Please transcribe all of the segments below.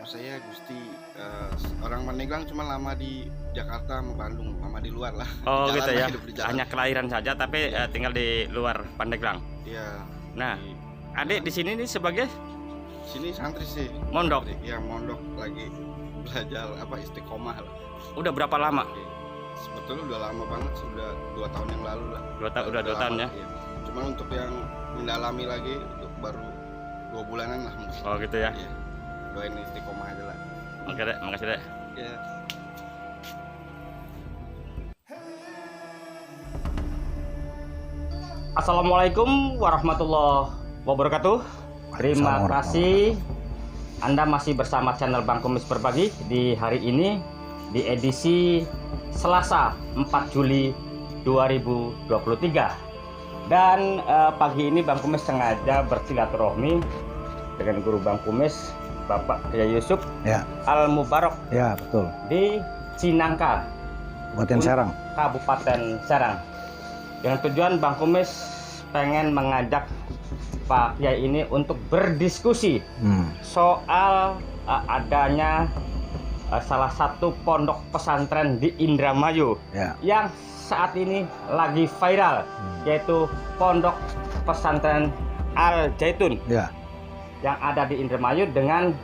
Saya Gusti, orang Pandeglang cuma lama di Jakarta sama Bandung, lama di luar lah, di Oh jalan gitu lah, ya, hidup di jalan. hanya kelahiran saja tapi Iya. tinggal di luar Pandeglang. Iya, Nah, di adik di sini nih sebagai sini santri sih, mondok. santri. Ya mondok lagi belajar istiqomah lah. Udah berapa lama? Oke. Sebetulnya udah lama banget sih, udah 2 tahun yang lalu lah. Udah 2 tahun ya. Iya. Cuman untuk yang mendalami lagi untuk baru 2 bulanan lah mungkin. Oh gitu ya. Iya. Doain istiqomah aja lah. Oke dek, makasih dek. Ya. Assalamualaikum warahmatullahi wabarakatuh. Terima kasih Anda masih bersama channel Bang Kumis Berbagi di hari ini di edisi Selasa 4 Juli 2023. Dan pagi ini Bang Kumis sengaja bersilaturahmi dengan guru Bang Kumis, Bapak Kiai Yusuf Ya, Al-Mubarok ya betul. di Cinangka, Kabupaten Serang. Kabupaten Serang. Dengan tujuan Bang Kumis pengen mengajak Pak Kiai ini untuk berdiskusi soal adanya salah satu pondok pesantren di Indramayu Ya. yang saat ini lagi viral, yaitu Pondok Pesantren Al Zaitun Ya. yang ada di Indramayu dengan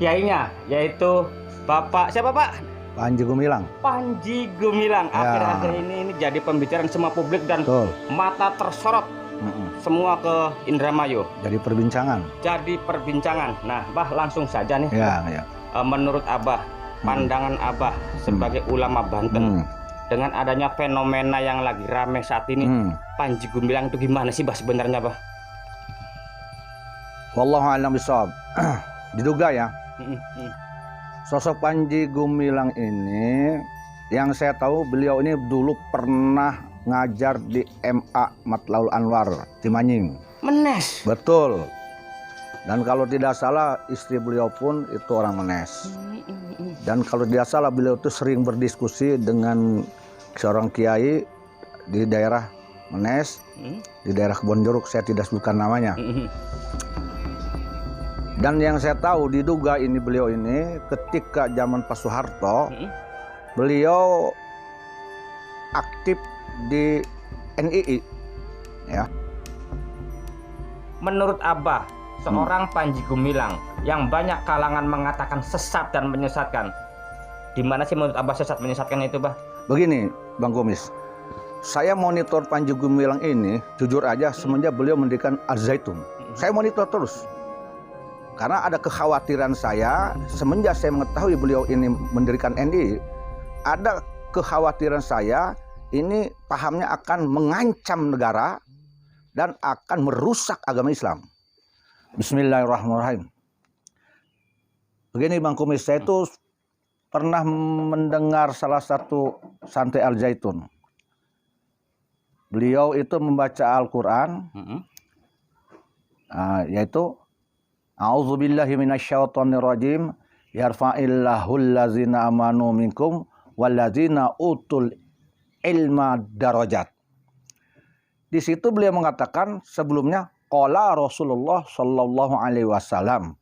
kiainya, yaitu Bapak siapa Pak? Panji Gumilang. Panji Gumilang. Ya. Akhir-akhir ini jadi pembicaraan semua publik dan Betul. mata tersorot semua ke Indramayu. Jadi perbincangan. Jadi perbincangan. Nah, Bah langsung saja nih. Ya, ya. Menurut Abah, pandangan Abah sebagai ulama Banten dengan adanya fenomena yang lagi rame saat ini, Panji Gumilang itu gimana sih Bah sebenarnya Bah? Wallahu a'lam bishawab. Diduga ya, sosok Panji Gumilang ini yang saya tahu beliau ini dulu pernah ngajar di MA Matlaul Anwar Timanying. Menes. Betul. Dan kalau tidak salah istri beliau pun itu orang Menes. Dan kalau tidak salah beliau itu sering berdiskusi dengan seorang kiai di daerah Menes, di daerah Kebon Jeruk, saya tidak sebutkan namanya. Dan yang saya tahu diduga ini beliau ini ketika zaman Pak Soeharto, beliau aktif di NII, ya. Menurut Abah, seorang Panji Gumilang yang banyak kalangan mengatakan sesat dan menyesatkan, di mana sih menurut Abah sesat menyesatkan itu Bah? Begini, Bang Kumis, saya monitor Panji Gumilang ini jujur aja semenjak beliau mendirikan Al Zaitun. Saya monitor terus. Karena ada kekhawatiran saya, semenjak saya mengetahui beliau ini mendirikan NII, ada kekhawatiran saya, ini pahamnya akan mengancam negara dan akan merusak agama Islam. Bismillahirrahmanirrahim. Begini Bang Kumis, saya itu pernah mendengar salah satu santri Al Zaitun. Beliau itu membaca Al-Quran, yaitu A'udzubillahi minasyaitonirrajim. Yarfa'illahul ladzina amanu minkum walladzina utul ilma darajat. Di situ beliau mengatakan sebelumnya qala Rasulullah sallallahu alaihi wasallam.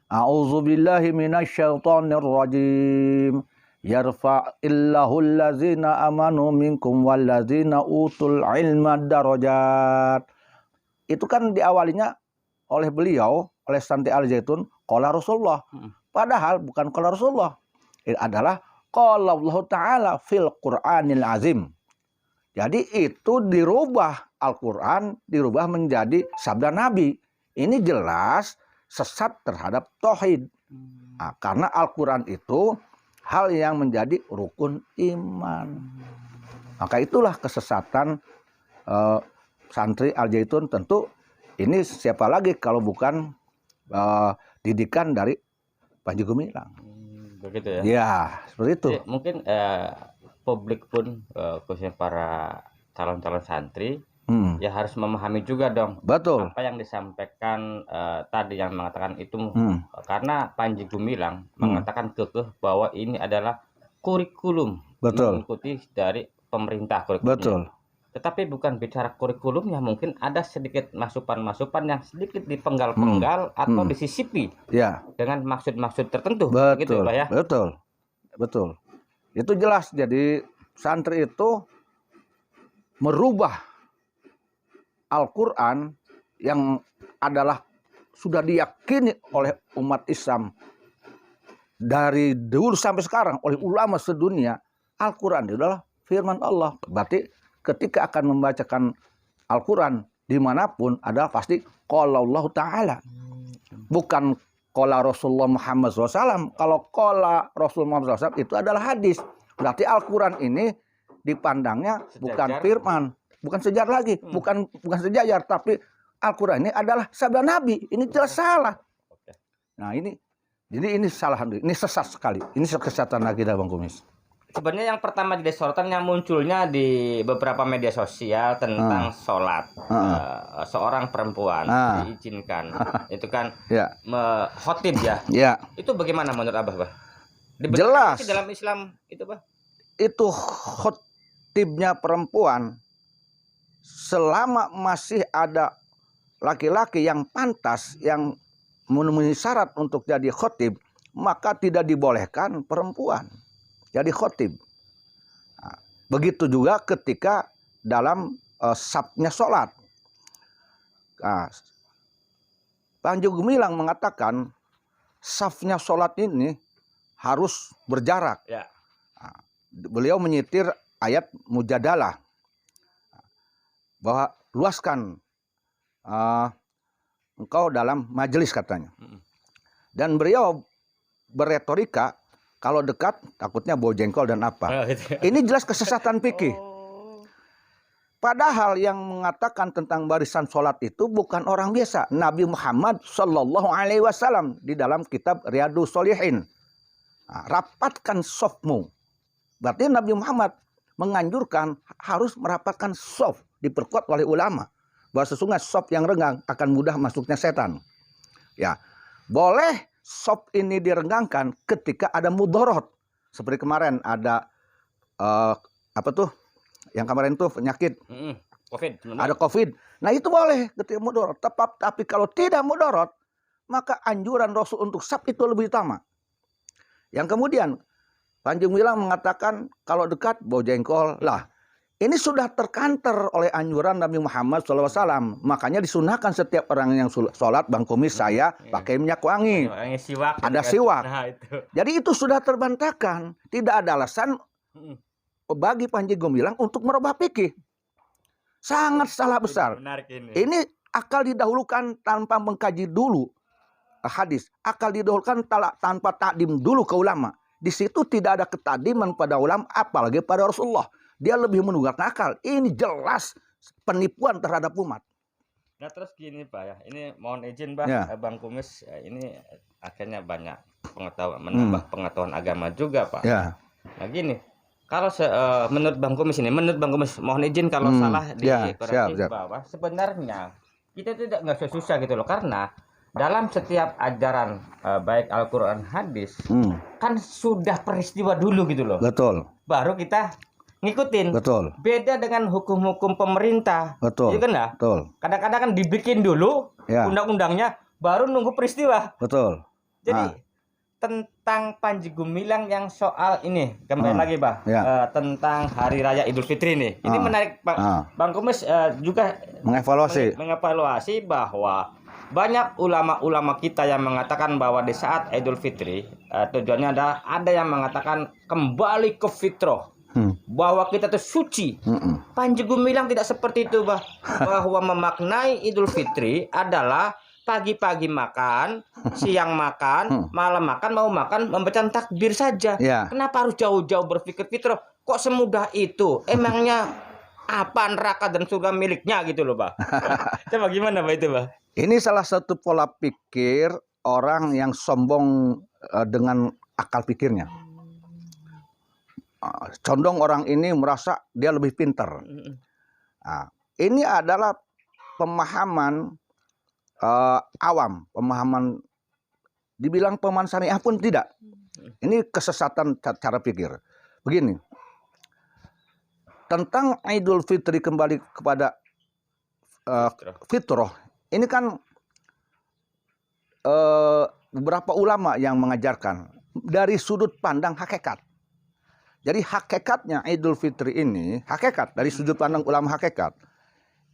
A'udzubillahi minasyaitonirrajim. Yarfa'illahul ladzina amanu minkum walladzina utul ilma darajat. Itu kan diawalinya oleh beliau, oleh santri Al Zaitun, qala Rasulullah. Padahal bukan qala Rasulullah. Ini adalah qala Allah Ta'ala fil Qur'anil Azim. Jadi itu dirubah, Al-Quran dirubah menjadi sabda Nabi. Ini jelas sesat terhadap tauhid. Nah, karena Al-Quran itu hal yang menjadi rukun iman. Maka itulah kesesatan santri Al Zaitun. Tentu ini siapa lagi kalau bukan didikan dari Panji Gumilang. Begitu ya? Ya, seperti itu. Jadi, mungkin publik pun khususnya para calon-calon santri ya harus memahami juga dong. Betul. Apa yang disampaikan tadi yang mengatakan itu karena Panji Gumilang mengatakan kekeh bahwa ini adalah kurikulum. Betul. Mengikuti dari pemerintah kurikulumnya. Betul. Tetapi bukan bicara kurikulumnya, mungkin ada sedikit masukan-masukan yang sedikit dipenggal-penggal atau disisipi Ya, dengan maksud-maksud tertentu. Begitu, betul, Pak ya? betul, betul. Itu jelas. Jadi santri itu merubah Al-Quran yang adalah sudah diyakini oleh umat Islam dari dulu sampai sekarang oleh ulama sedunia. Al-Quran itu adalah firman Allah. Berarti ketika akan membacakan Al-Quran dimanapun adalah pasti qala Allah Ta'ala, bukan qala Rasulullah Muhammad SAW. Kalau qala Rasulullah Muhammad SAW itu adalah hadis. Berarti Al-Quran ini dipandangnya bukan firman, bukan sejarah lagi, bukan sejajar, tapi Al-Quran ini adalah sabda Nabi. Ini jelas salah. Nah ini, jadi ini salah, ini sesat sekali. Ini kesesatan lagi dah Bang Kumis. Sebenarnya yang pertama jadi sorotan yang munculnya di beberapa media sosial tentang sholat. Seorang perempuan diizinkan, itu kan khotib ya. Itu bagaimana menurut Abah, Bah? Jelas. Dalam Islam itu, Bah? Itu khotibnya perempuan, selama masih ada laki-laki yang pantas, yang memenuhi syarat untuk jadi khotib, maka tidak dibolehkan perempuan jadi khotib. Nah, begitu juga ketika dalam safnya sholat. Nah, Panji Gumilang mengatakan safnya sholat ini harus berjarak. Ya. Nah, beliau menyitir ayat Mujadalah bahwa luaskan engkau dalam majelis katanya. Dan beliau berretorika, kalau dekat takutnya bau jengkol dan apa. Ini jelas kesesatan fikih. Padahal yang mengatakan tentang barisan sholat itu bukan orang biasa. Nabi Muhammad Sallallahu Alaihi Wasallam di dalam kitab Riyadhus Shalihin. Nah, rapatkan shofmu. Berarti Nabi Muhammad menganjurkan harus merapatkan shof. Diperkuat oleh ulama bahwa sesungguhnya shof yang renggang akan mudah masuknya setan. Ya, boleh shof ini direnggangkan ketika ada mudorot. Seperti kemarin ada apa tuh? Yang kemarin tuh penyakit COVID. Ada COVID. Nah itu boleh ketika mudorot. Tapi kalau tidak mudorot, maka anjuran Rasul untuk shof itu lebih utama. Yang kemudian Panji Gumilang mengatakan kalau dekat bau jengkol lah. Ini sudah terkanter oleh anjuran Nabi Muhammad SAW. Makanya disunahkan setiap orang yang sholat, Bang Kumis, saya pakai minyak wangi. Ada siwak. Nah, itu. Jadi itu sudah terbantahkan. Tidak ada alasan bagi Panji Gumilang untuk merubah fikih. Sangat salah besar. Ini akal didahulukan tanpa mengkaji dulu hadis. Akal didahulukan tanpa takdim dulu ke ulama. Di situ tidak ada ketadiman pada ulama, apalagi pada Rasulullah. Dia lebih menunggankan akal. Ini jelas penipuan terhadap umat. Nah terus gini Pak ya, ini mohon izin Bang, Bang Kumis, ini akhirnya banyak pengetahuan, menambah pengetahuan agama juga Pak. Ya. Nah gini, kalau menurut Bang Kumis ini, mohon izin kalau salah dikoreksi bahwa sebenarnya kita nggak susah gitu loh, karena dalam setiap ajaran baik Al-Quran, hadis, kan sudah peristiwa dulu gitu loh. Betul. Baru kita ngikutin. Betul. Beda dengan hukum-hukum pemerintah. Betul. Iya kan ya? Betul. Kadang-kadang kan dibikin dulu undang-undangnya, baru nunggu peristiwa. Betul. Jadi tentang Panji Gumilang yang soal ini kembali lagi Pak, tentang Hari Raya Idul Fitri nih. Ini menarik Pak. Bang Kumis juga mengevaluasi bahwa banyak ulama-ulama kita yang mengatakan bahwa di saat Idul Fitri tujuannya ada yang mengatakan kembali ke fitrah. Bahwa kita tuh suci. Panji Gumilang tidak seperti itu, Bah. Bahwa memaknai Idul Fitri adalah pagi-pagi makan, siang makan, malam makan, mau makan, membacaan takbir saja. Kenapa harus jauh-jauh berpikir fitrah? Kok semudah itu? Emangnya apa neraka dan surga miliknya gitu loh, Bah. Coba gimana, Bah, itu, Bah? Ini salah satu pola pikir orang yang sombong dengan akal pikirnya. Condong orang ini merasa dia lebih pintar. Nah, ini adalah pemahaman awam, pemahaman dibilang pemahaman syariah pun tidak. Ini kesesatan cara pikir. Begini, tentang Idul Fitri kembali kepada fitrah. Ini kan beberapa ulama yang mengajarkan dari sudut pandang hakikat. Jadi hakikatnya Idul Fitri ini, hakikat dari sudut pandang ulama hakikat,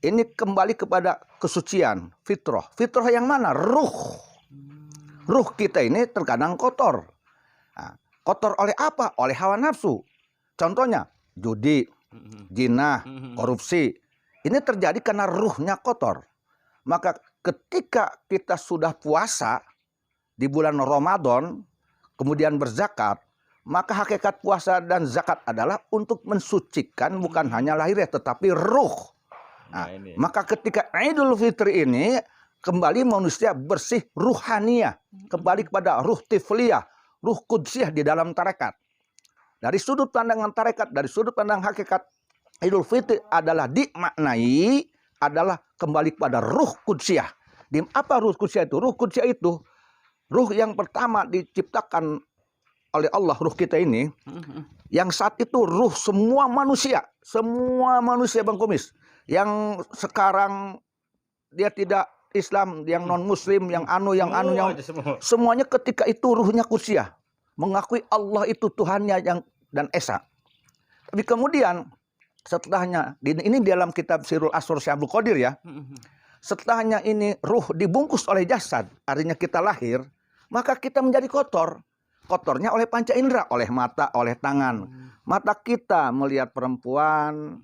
ini kembali kepada kesucian, fitrah. Fitrah yang mana? Ruh. Ruh kita ini terkadang kotor. Nah, kotor oleh apa? Oleh hawa nafsu. Contohnya, judi, zina, korupsi. Ini terjadi karena ruhnya kotor. Maka ketika kita sudah puasa di bulan Ramadan, kemudian berzakat, maka hakikat puasa dan zakat adalah untuk mensucikan bukan hanya lahir tetapi ruh. Nah, maka ketika Idul Fitri ini kembali manusia bersih ruhaniyah, kembali kepada ruh tifliyah, ruh kudsiyah di dalam tarekat. Dari sudut pandangan tarekat, dari sudut pandang hakikat, Idul Fitri adalah dimaknai adalah kembali kepada ruh kudsiyah. Di apa ruh kudsiyah itu? Ruh kudsiyah itu ruh yang pertama diciptakan oleh Allah, ruh kita ini, yang saat itu ruh semua manusia Bang Kumis, yang sekarang dia tidak Islam, yang non Muslim, yang yang semuanya ketika itu ruhnya kudsiyah, mengakui Allah itu Tuhannya yang dan esa. Tapi kemudian setelahnya ini dalam kitab Sirul Asror Syekh Abdul Qadir ya. Setelahnya ini ruh dibungkus oleh jasad, artinya kita lahir, maka kita menjadi kotor. Kotornya oleh panca indera, oleh mata, oleh tangan. Mata kita melihat perempuan,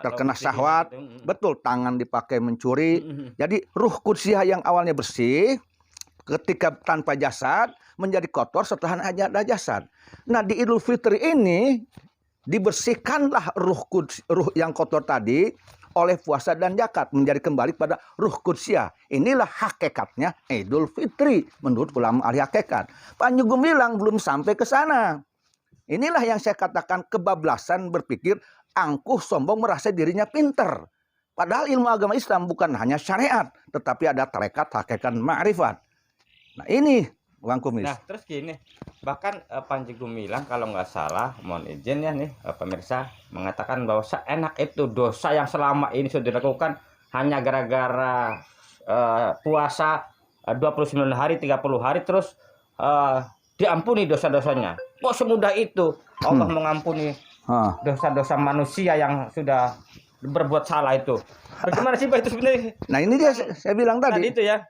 terkena syahwat, betul, tangan dipakai mencuri. Jadi ruh kudsiyah yang awalnya bersih, ketika tanpa jasad menjadi kotor setelah ada jasad. Nah, di Idul Fitri ini dibersihkanlah ruh yang kotor tadi oleh puasa dan zakat, menjadi kembali pada ruh kudsiyah. Inilah hakikatnya Idul Fitri menurut ulama ahli hakikat. Panji Gumilang belum sampai ke sana. Inilah yang saya katakan kebablasan berpikir, angkuh, sombong, merasa dirinya pinter. Padahal ilmu agama Islam bukan hanya syariat, tetapi ada tarekat, hakikat, ma'rifat. Nah ini Bang Kumis. Nah terus gini, bahkan Panji Gumilang kalau nggak salah, mohon izin ya nih pemirsa, mengatakan bahwa seenak itu dosa yang selama ini sudah dilakukan hanya gara-gara puasa 29 hari, 30 hari terus diampuni dosa-dosanya. Kok semudah itu Allah mengampuni dosa-dosa manusia yang sudah berbuat salah itu? Bagaimana sih Pak itu sebenarnya? Nah ini dia saya bilang tadi itu ya.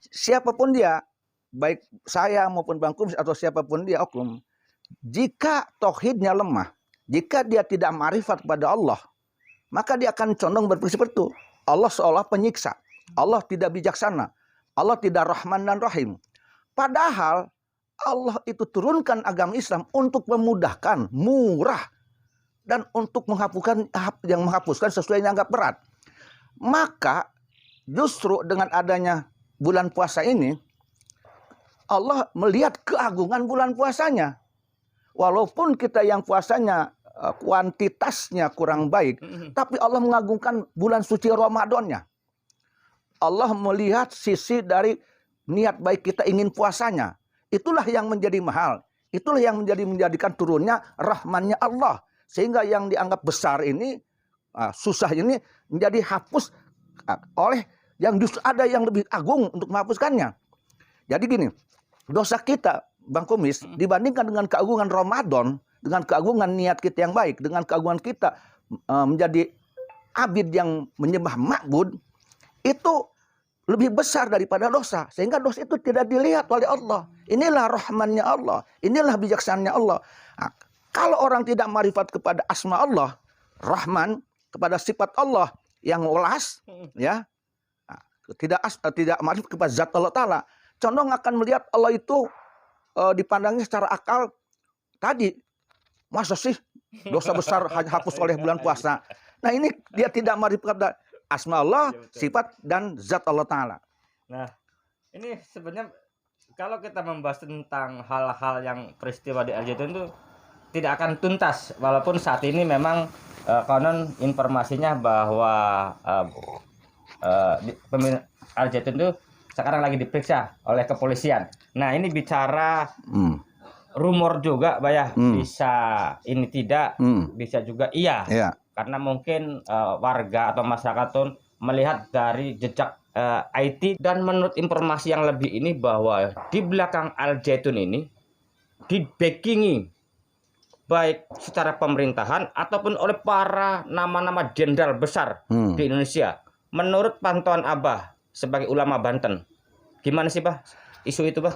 Siapapun dia, baik saya maupun Bang Kumis atau siapapun dia oknum, jika tauhidnya lemah, jika dia tidak ma'rifat kepada Allah, maka dia akan condong berpikir seperti itu. Allah seolah penyiksa, Allah tidak bijaksana, Allah tidak Rahman dan Rahim. Padahal Allah itu turunkan agama Islam untuk memudahkan, murah, dan untuk menghapuskan sesuai yang anggap berat. Maka justru dengan adanya bulan puasa ini, Allah melihat keagungan bulan puasanya. Walaupun kita yang puasanya kuantitasnya kurang baik, tapi Allah mengagungkan bulan suci Ramadannya. Allah melihat sisi dari niat baik kita ingin puasanya. Itulah yang menjadi mahal. Itulah yang menjadikan turunnya rahmannya Allah. Sehingga yang dianggap besar ini, susah ini menjadi hapus oleh yang justru ada yang lebih agung untuk menghapuskannya. Jadi gini, dosa kita, Bang Kumis, dibandingkan dengan keagungan Ramadan, dengan keagungan niat kita yang baik, dengan keagungan kita menjadi abid yang menyembah ma'bud, itu lebih besar daripada dosa. Sehingga dosa itu tidak dilihat oleh Allah. Inilah rahmannya Allah. Inilah bijaksananya Allah. Nah, kalau orang tidak marifat kepada asma Allah, Rahman, kepada sifat Allah yang welas, ya, tidak marifat kepada zat Allah Ta'ala, condong akan melihat Allah itu dipandangnya secara akal tadi. Masa sih dosa besar hanya hapus oleh bulan puasa? Nah ini dia tidak marifat kepada asma Allah, sifat dan zat Allah Ta'ala. Nah ini sebenarnya kalau kita membahas tentang hal-hal yang peristiwa di Al-Zaitun itu tidak akan tuntas. Walaupun saat ini memang konon informasinya bahwa pemilik Al-Zaitun itu sekarang lagi diperiksa oleh kepolisian. Nah ini bicara rumor juga, Bah ya. Bisa ini tidak, bisa juga iya. Iya. Karena mungkin warga atau masyarakat tuh melihat dari jejak IT, dan menurut informasi yang lebih ini bahwa di belakang Al Zaitun ini dibackingi baik secara pemerintahan ataupun oleh para nama-nama jenderal besar di Indonesia. Menurut pantauan Abah sebagai ulama Banten, gimana sih Bah isu itu, Bah?